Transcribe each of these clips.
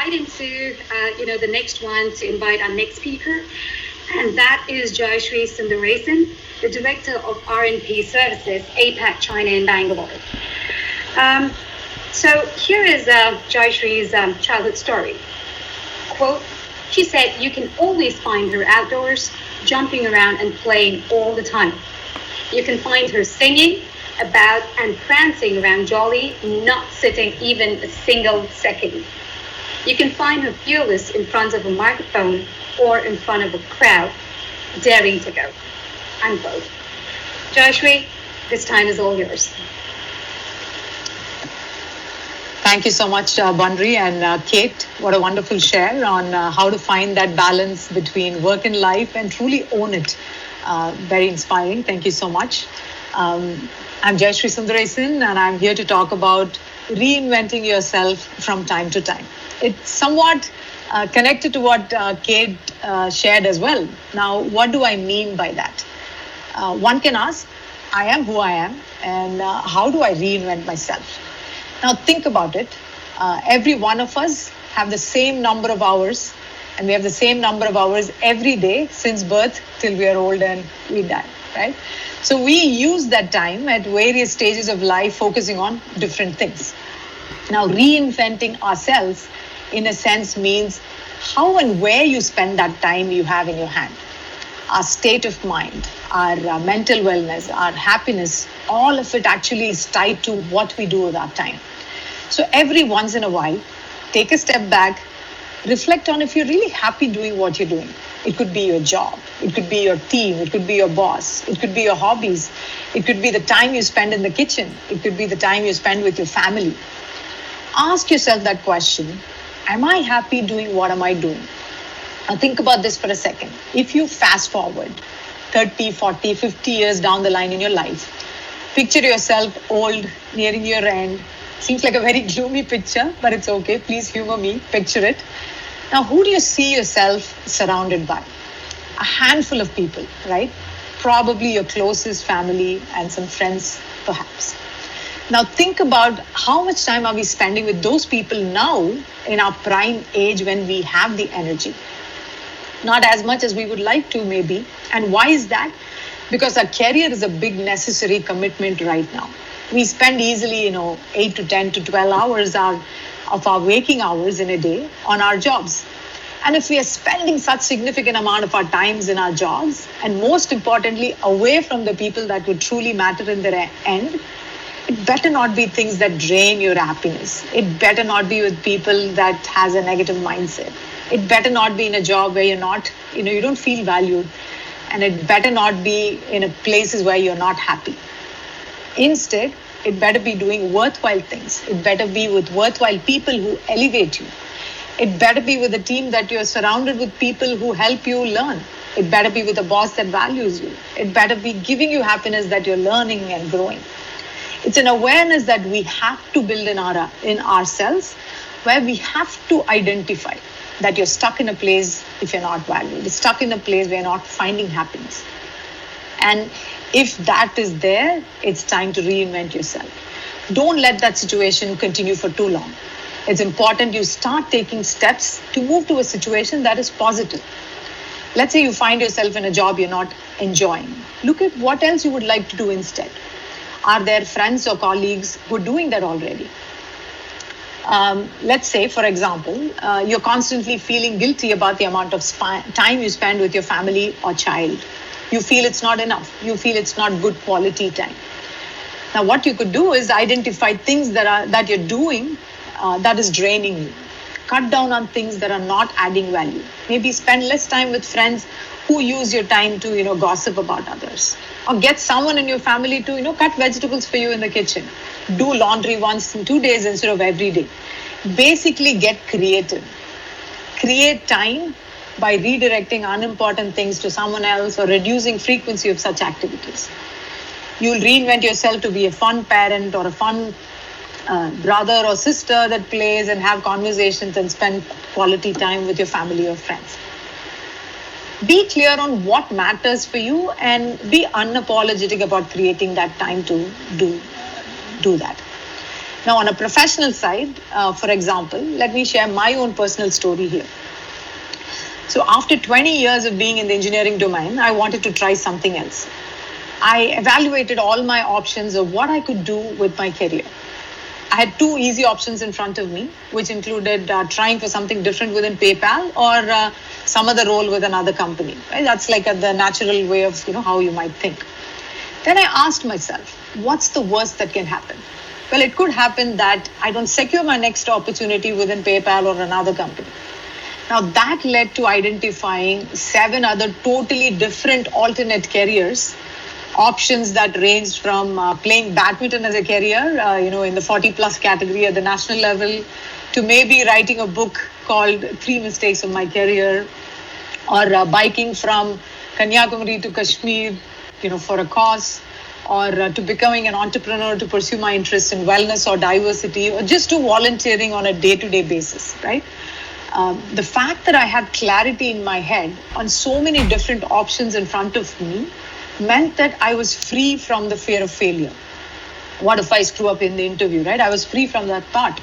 right into the next one to invite our next speaker, and that is Jayashree Sundaresan, the Director of R&P Services, APAC China in Bangalore. So here is Jayashree's childhood story. Quote, she said, "You can always find her outdoors, jumping around and playing all the time. You can find her singing about and prancing around jolly, not sitting even a single second. You can find her fearless in front of a microphone or in front of a crowd, daring to go." Unquote. Jayashree, this time is all yours. Thank you so much, Bunry and Kate. What a wonderful share on how to find that balance between work and life and truly own it. Very inspiring. Thank you so much. I'm Jayashree Sundaresan, and I'm here to talk about reinventing yourself from time to time. It's somewhat connected to what Kate shared as well. Now, what do I mean by that? One can ask, I am who I am, and how do I reinvent myself? Now, think about it. Every one of us have the same number of hours, and we have the same number of hours every day since birth till we are old and we die, right? So we use that time at various stages of life, focusing on different things. Now, reinventing ourselves, in a sense, means how and where you spend that time you have in your hand. Our state of mind, our mental wellness, our happiness, all of it actually is tied to what we do with our time. So every once in a while, take a step back, reflect on if you're really happy doing what you're doing. It could be your job, it could be your team, it could be your boss, it could be your hobbies, it could be the time you spend in the kitchen, it could be the time you spend with your family. Ask yourself that question, am I happy doing what am I doing? Now think about this for a second. If you fast forward 30, 40, 50 years down the line in your life, picture yourself old, nearing your end. Seems like a very gloomy picture, but it's okay. Please humor me. Picture it. Now, who do you see yourself surrounded by? A handful of people, right? Probably your closest family and some friends, perhaps. Now, think about how much time are we spending with those people now in our prime age when we have the energy? Not as much as we would like to, maybe. And why is that? Because our career is a big necessary commitment right now. We spend easily, 8 to 10 to 12 hours of our waking hours in a day on our jobs. And if we are spending such significant amount of our times in our jobs, and most importantly, away from the people that would truly matter in the end, it better not be things that drain your happiness. It better not be with people that has a negative mindset. It better not be in a job where you're not, you don't feel valued. And it better not be in a places where you're not happy. Instead, it better be doing worthwhile things. It better be with worthwhile people who elevate you. It better be with a team that you're surrounded with people who help you learn. It better be with a boss that values you. It better be giving you happiness that you're learning and growing. It's an awareness that we have to build in ourselves, where we have to identify that you're stuck in a place if you're not valued. You're stuck in a place where you're not finding happiness. And if that is there, it's time to reinvent yourself. Don't let that situation continue for too long. It's important you start taking steps to move to a situation that is positive. Let's say you find yourself in a job you're not enjoying. Look at what else you would like to do instead. Are there friends or colleagues who are doing that already? Let's say, for example, you're constantly feeling guilty about the amount of time you spend with your family or child. You feel it's not enough. You feel it's not good quality time. Now, what you could do is identify things that you're doing that is draining you. Cut down on things that are not adding value. Maybe spend less time with friends who use your time to, gossip about others. Or get someone in your family to, cut vegetables for you in the kitchen. Do laundry once in 2 days instead of every day. Basically, get creative. Create time by redirecting unimportant things to someone else or reducing frequency of such activities. You'll reinvent yourself to be a fun parent or a fun brother or sister that plays and have conversations and spend quality time with your family or friends. Be clear on what matters for you and be unapologetic about creating that time to do that. Now, on a professional side, for example, let me share my own personal story here. So after 20 years of being in the engineering domain, I wanted to try something else. I evaluated all my options of what I could do with my career. I had two easy options in front of me, which included trying for something different within PayPal or some other role with another company. Right? That's like the natural way of how you might think. Then I asked myself, what's the worst that can happen? Well, it could happen that I don't secure my next opportunity within PayPal or another company. Now, that led to identifying 7 other totally different alternate careers, options that ranged from playing badminton as a career, in the 40 plus category at the national level, to maybe writing a book called 3 Mistakes of My Career, or biking from Kanyakumari to Kashmir, for a cause, or to becoming an entrepreneur to pursue my interest in wellness or diversity, or just to volunteering on a day-to-day basis, right? The fact that I had clarity in my head on so many different options in front of me meant that I was free from the fear of failure. What if I screw up in the interview, right? I was free from that thought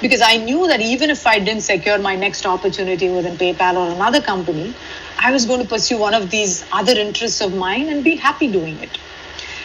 because I knew that even if I didn't secure my next opportunity within PayPal or another company, I was going to pursue one of these other interests of mine and be happy doing it.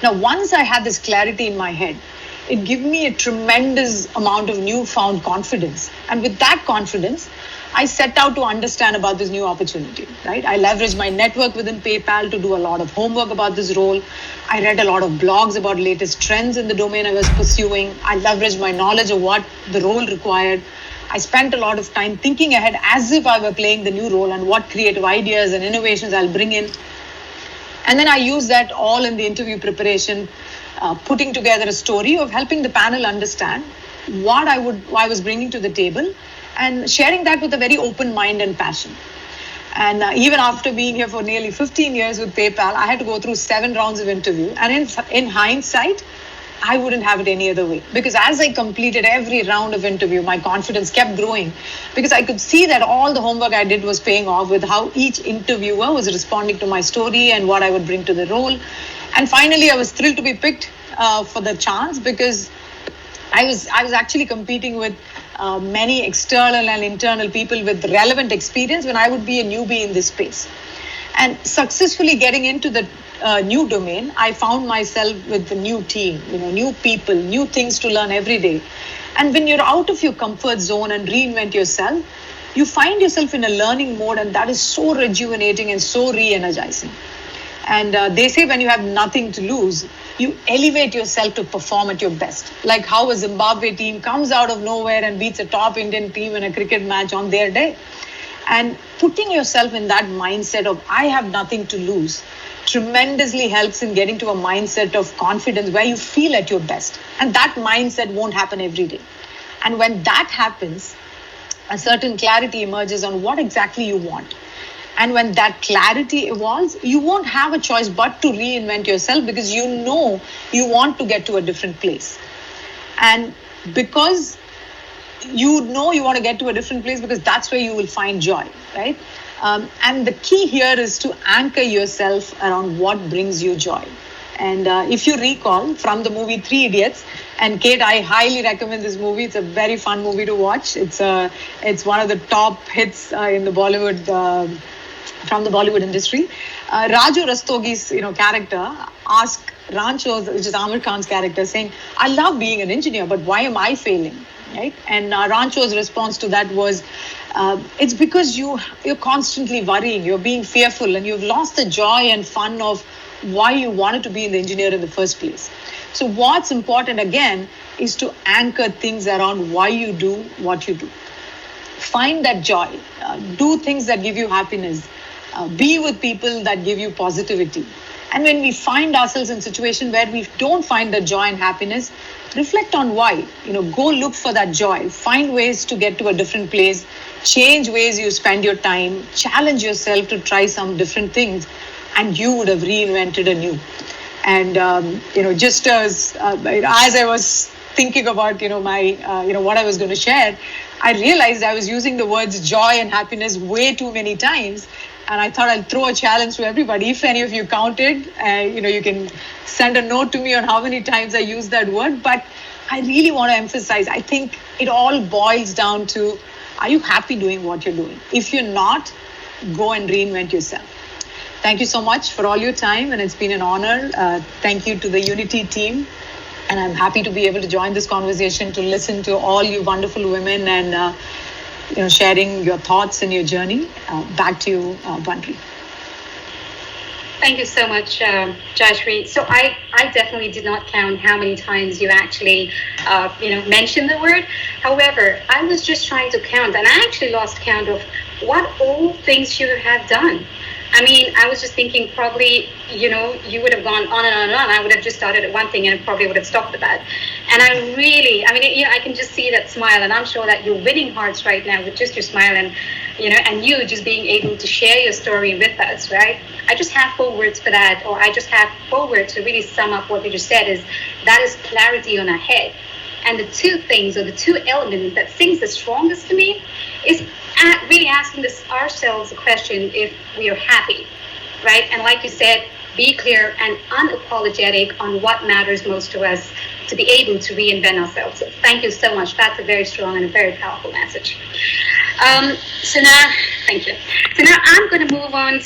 Now, once I had this clarity in my head, it gave me a tremendous amount of newfound confidence. And with that confidence, I set out to understand about this new opportunity, right? I leveraged my network within PayPal to do a lot of homework about this role. I read a lot of blogs about latest trends in the domain I was pursuing. I leveraged my knowledge of what the role required. I spent a lot of time thinking ahead as if I were playing the new role and what creative ideas and innovations I'll bring in. And then I used that all in the interview preparation, putting together a story of helping the panel understand what I was bringing to the table, and sharing that with a very open mind and passion. And even after being here for nearly 15 years with PayPal, I had to go through 7 rounds of interview. And in hindsight, I wouldn't have it any other way. Because as I completed every round of interview, my confidence kept growing. Because I could see that all the homework I did was paying off with how each interviewer was responding to my story and what I would bring to the role. And finally, I was thrilled to be picked for the chance because I was actually competing with many external and internal people with relevant experience when I would be a newbie in this space. And successfully getting into the new domain, I found myself with a new team, new people, new things to learn every day. And when you're out of your comfort zone and reinvent yourself, you find yourself in a learning mode, and that is so rejuvenating and so re-energizing. And they say when you have nothing to lose, you elevate yourself to perform at your best. Like how a Zimbabwe team comes out of nowhere and beats a top Indian team in a cricket match on their day. And putting yourself in that mindset of I have nothing to lose tremendously helps in getting to a mindset of confidence where you feel at your best. And that mindset won't happen every day. And when that happens, a certain clarity emerges on what exactly you want. And when that clarity evolves, you won't have a choice but to reinvent yourself because you know you want to get to a different place. And because you know you want to get to a different place because that's where you will find joy, right? And the key here is to anchor yourself around what brings you joy. And if you recall from the movie 3 Idiots, and Kate, I highly recommend this movie. It's a very fun movie to watch. It's one of the top hits in the Bollywood. From the Bollywood industry. Raju Rastogi's character asked Rancho, which is Amir Khan's character, saying, I love being an engineer, but why am I failing? Right? And Rancho's response to that was, it's because you're constantly worrying, you're being fearful, and you've lost the joy and fun of why you wanted to be an engineer in the first place. So what's important, again, is to anchor things around why you do what you do. Find that joy. Do things that give you happiness. Be with people that give you positivity. And when we find ourselves in a situation where we don't find the joy and happiness, reflect on why. Go look for that joy. Find ways to get to a different place. Change ways you spend your time. Challenge yourself to try some different things, and you would have reinvented anew. And just as I was thinking about what I was going to share, I realized I was using the words joy and happiness way too many times. And I thought I'll throw a challenge to everybody. If any of you counted, you can send a note to me on how many times I used that word. But I really want to emphasize, I think it all boils down to, are you happy doing what you're doing? If you're not, go and reinvent yourself. Thank you so much for all your time, and it's been an honor. Thank you to the Unity team, and I'm happy to be able to join this conversation, to listen to all you wonderful women and sharing your thoughts and your journey. Back to you, Bandri. Thank you so much, Jayashree. So I definitely did not count how many times you actually, mentioned the word. However, I was just trying to count, and I actually lost count of what all things you have done. I mean, I was just thinking probably, you would have gone on and on and on. I would have just started at one thing and probably would have stopped at that. And I can just see that smile, and I'm sure that you're winning hearts right now with just your smile and you just being able to share your story with us, right? I just have 4 words for that, or I just have 4 words to really sum up what you just said that is clarity on our head. And the 2 things, or the 2 elements that sings the strongest to me is really asking ourselves the question if we are happy, right? And like you said, be clear and unapologetic on what matters most to us to be able to reinvent ourselves. So thank you so much. That's a very strong and a very powerful message. Thank you. So now I'm going to move on